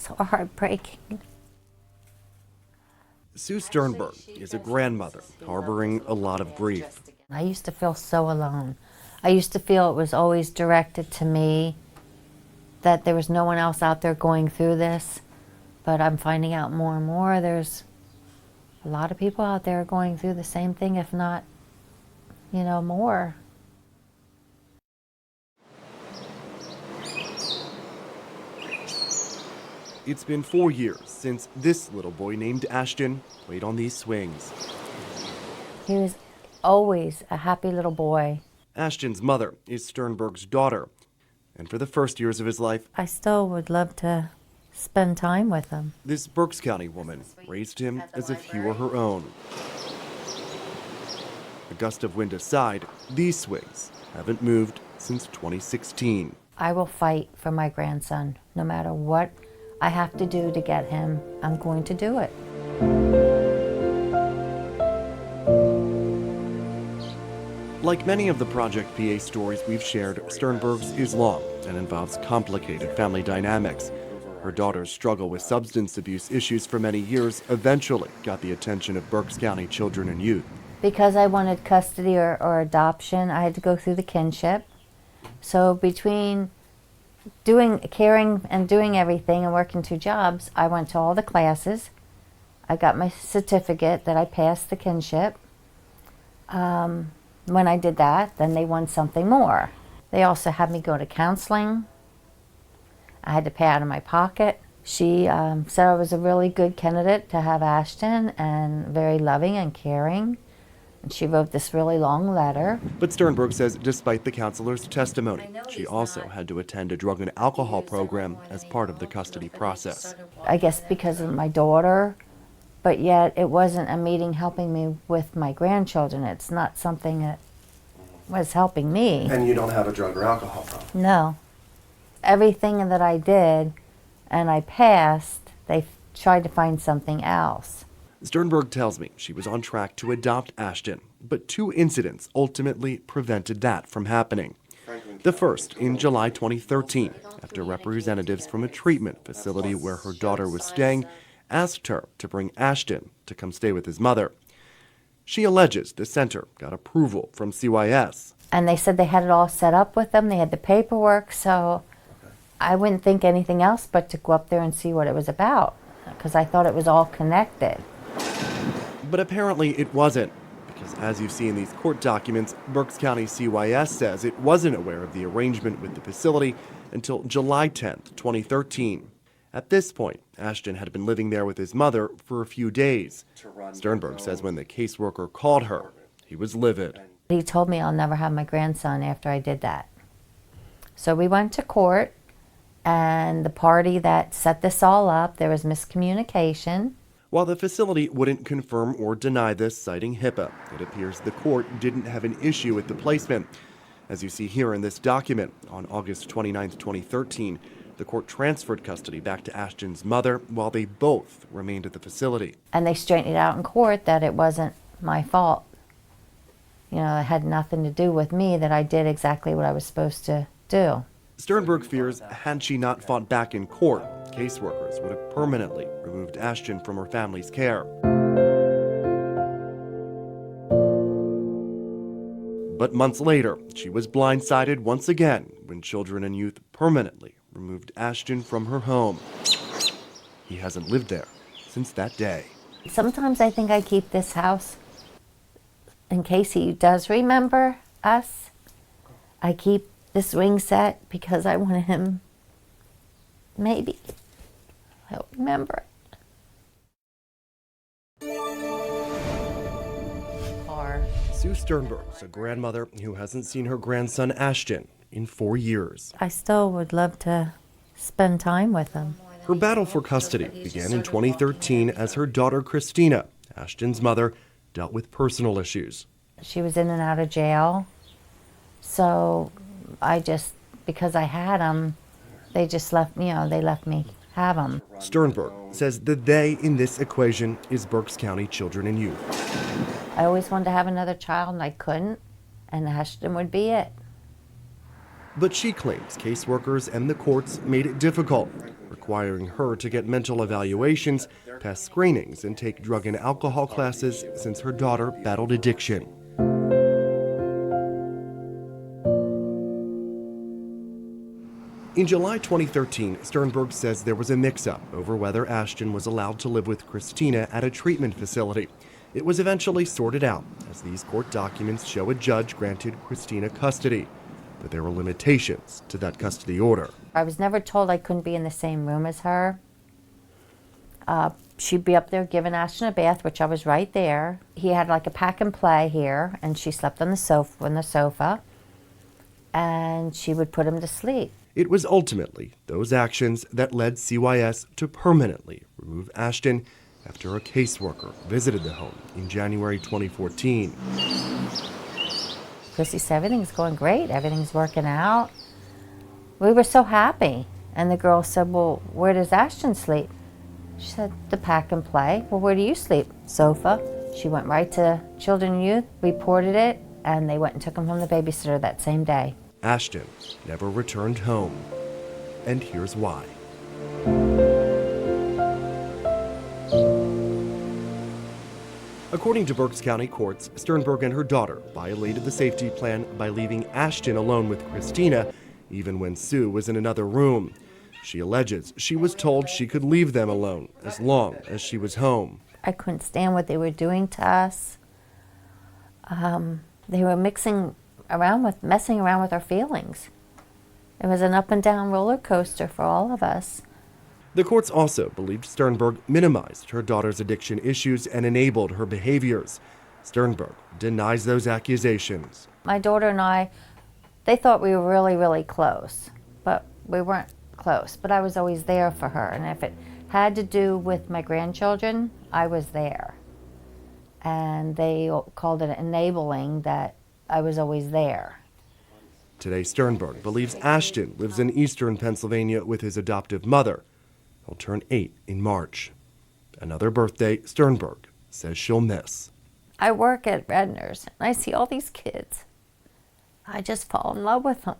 so heartbreaking. Sue Sternberg is a grandmother harboring a lot of grief. I used to feel so alone. I used to feel it was always directed to me, that there was no one else out there going through this. But I'm finding out more and more there's a lot of people out there going through the same thing, if not, more. It's been 4 years since this little boy named Ashton played on these swings. He was always a happy little boy. Ashton's mother is Sternberg's daughter, and for the first years of his life, I still would love to spend time with him. this Berks County woman raised him as if he were her own. A gust of wind aside, these swings haven't moved since 2016. I will fight for my grandson. No matter what I have to do to get him, I'm going to do it. Like many of the Project PA stories we've shared, Sternberg's is long and involves complicated family dynamics. Her daughter's struggle with substance abuse issues for many years eventually got the attention of Berks County Children and Youth. Because I wanted custody or adoption, I had to go through the kinship. So between caring and doing everything and working 2 jobs, I went to all the classes. I got my certificate that I passed the kinship. When I did that, then they wanted something more. They also had me go to counseling. I had to pay out of my pocket. She said I was a really good candidate to have Ashton, and very loving and caring. And she wrote this really long letter. But Sternberg says despite the counselor's testimony, she also had to attend a drug and alcohol program as part of the custody process. I guess because of my daughter, but yet it wasn't a meeting helping me with my grandchildren. It's not something that was helping me. And you don't have a drug or alcohol problem? No. Everything that I did and I passed, they tried to find something else. Sternberg tells me she was on track to adopt Ashton, but 2 incidents ultimately prevented that from happening. The first in July 2013, after representatives from a treatment facility where her daughter was staying asked her to bring Ashton to come stay with his mother. She alleges the center got approval from CYS. And they said they had it all set up with them. They had the paperwork, so I wouldn't think anything else but to go up there and see what it was about, because I thought it was all connected. But apparently it wasn't, because as you see in these court documents, Berks County CYS says it wasn't aware of the arrangement with the facility until July 10th, 2013. At this point, Ashton had been living there with his mother for a few days. Sternberg says when the caseworker called her, he was livid. He told me I'll never have my grandson after I did that. So we went to court, and the party that set this all up, there was miscommunication. While the facility wouldn't confirm or deny this, citing HIPAA, it appears the court didn't have an issue with the placement. As you see here in this document, on August 29, 2013, the court transferred custody back to Ashton's mother while they both remained at the facility. And they straightened it out in court that it wasn't my fault. It had nothing to do with me, that I did exactly what I was supposed to do. Sternberg fears had she not fought back in court, caseworkers would have permanently removed Ashton from her family's care. But months later, she was blindsided once again when Children and Youth permanently removed Ashton from her home. He hasn't lived there since that day. Sometimes I think I keep this house in case he does remember us. I keep this ring set because I want him, maybe he'll remember it. Sue Sternberg is a grandmother who hasn't seen her grandson Ashton in 4 years. I still would love to spend time with him. Her battle for custody began in 2013 as her daughter Christina, Ashton's mother, dealt with personal issues. She was in and out of jail, so because I had him, they just left me, they let me have him. Sternberg says the they in this equation is Berks County Children and Youth. I always wanted to have another child and I couldn't, and Ashton would be it. But she claims caseworkers and the courts made it difficult. requiring her to get mental evaluations, pass screenings, and take drug and alcohol classes since her daughter battled addiction. In July 2013, STERNBERG says there was a mix-up over whether Ashton was allowed to live with Christina at a treatment facility. It was eventually sorted out, as these court documents show a judge granted Christina custody. But there were limitations to that custody order. I was never told I couldn't be in the same room as her. She'd be up there giving Ashton a bath, which I was right there. He had like a pack and play here, and she slept on the sofa, and she would put him to sleep. It was ultimately those actions that led CYS to permanently remove Ashton after a caseworker visited the home in January 2014. Chrissy said, everything's going great, everything's working out. We were so happy. And the girl said, well, where does Ashton sleep? She said, the pack and play. Well, where do you sleep? Sofa. She went right to Children and Youth, reported it, and they went and took him from the babysitter that same day. Ashton never returned home, and here's why. According to Berks County courts, STERNBERG and her daughter violated the safety plan by leaving Ashton alone with Christina, even when Sue was in another room. She alleges she was told she could leave them alone as long as she was home. I couldn't stand what they were doing to us. They were messing around with our feelings. It was an up and down roller coaster for all of us. The courts also believed STERNBERG minimized her daughter's addiction issues and enabled her behaviors. STERNBERG denies those accusations. My daughter and I, they thought we were really, really close, but we weren't close. But I was always there for her, and if it had to do with my grandchildren, I was there. And they called it enabling, that I was always there. Today, STERNBERG believes Ashton lives in eastern Pennsylvania with his adoptive mother. He'll turn 8 in March. Another birthday STERNBERG says she'll miss. I work at Redner's, and I see all these kids. I just fall in love with them.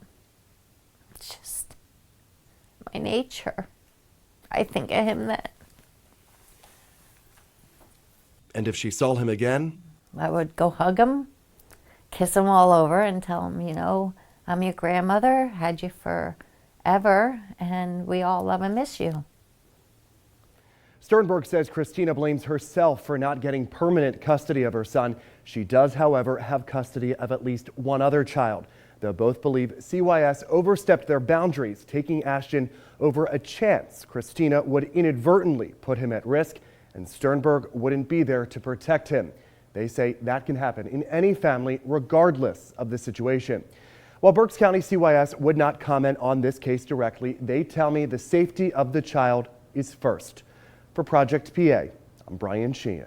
It's just my nature. I think of him then. And if she saw him again? I would go hug him, kiss him all over, and tell him, you know, I'm your grandmother, had you forever, and we all love and miss you. STERNBERG says Christina blames herself for not getting permanent custody of her son. She does, however, have custody of at least one other child. Though both believe CYS overstepped their boundaries, taking Ashton over a chance Christina would inadvertently put him at risk, and STERNBERG wouldn't be there to protect him. They say that can happen in any family, regardless of the situation. While Berks County CYS would not comment on this case directly, they tell me the safety of the child is first. For Project PA, I'm Brian Sheehan.